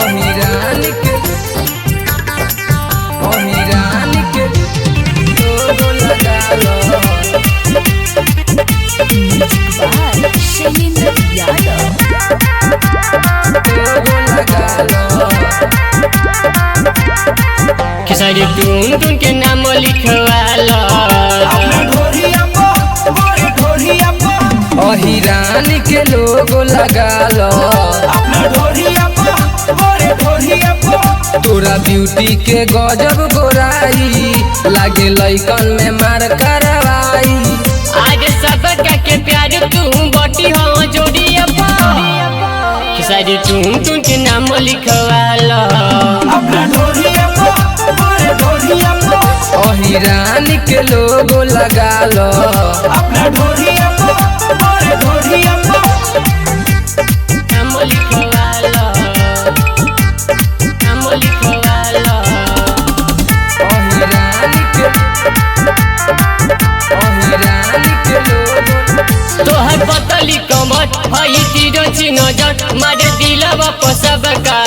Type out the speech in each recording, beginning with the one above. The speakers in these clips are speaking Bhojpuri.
अहिरान के लोगो लगा लो। बाय शैलेंद्र यादव। लोगो लगा लो। खेसारी टून टून के नाम लिखवाला। अहिरान के लोगो लगा लो। तोरा ब्यूटी के गजब गोराई लागे लइकन में मार करवाई। आज सब के प्यार तू बटी हो जोड़िया। खेसारी टून टून के नाम लिखवाला। अहिरान के लोगो लगा लो। नाम लिखवाला। नाम लिखवाला। अहिरान के लोगो। तोहर पतली कमर हई तीरो नजर मारे दिलवा पर सब का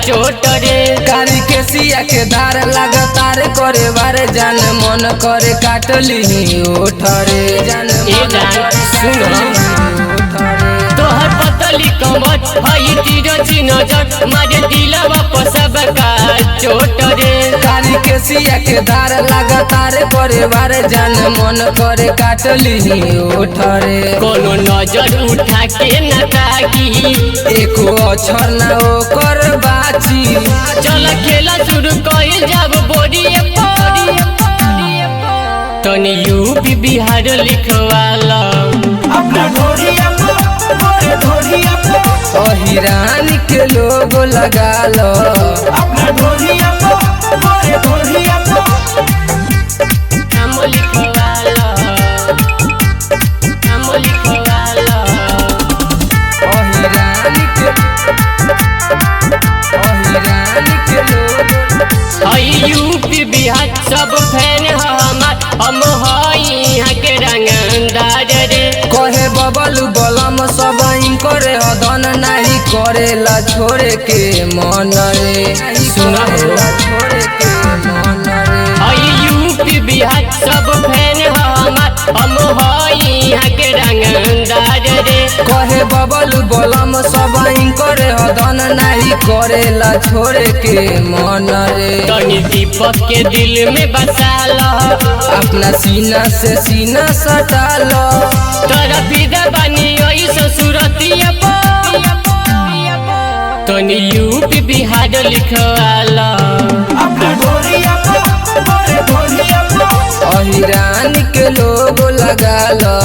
चोट रे। कारी के सिया के धार लगातार करे बारे जान मन करे काटली ओठरे जान सुनो तोहर पतली कमर हई तीरो नजर मारे दिलवा पर सब का चोट रे। कारी के सिया के धार लगातार करे बारे जान मन करे काटली ओठरे। कोनो नजर उठा के न ताकी एको अक्षर ना ओकर बाची। चल खेला शुरू कइल जब बोरिए तनी यूपी बिहार लिखवाला। अहिरान के लोगो लगा लो। नाम लिखवाला। नाम लिखवाला। अहिरान के लोगो। हई यूपी बिहार सब फैन हमार हम हई यहाँ के रंगदार रे। कहे बबलू बलम सब करे हदन नहीं करेला छोड़े के मन रे। सुना हो छोड़े के मन रे। हई यूपी बिहार सब फैन हमार हम हई यहाँ के रंगदार रे। कहे बबलू बलम सब करे हदन नहीं करेला छोड़े के मन रे। तनी दीपक के दिल में बसाला। अपना सीना से सीना सटा लो। तोरा फिदा बानी ओई ससुरतिया तनी यूपी बिहार लिखवाला। अहिरान के लोगो लगा लो।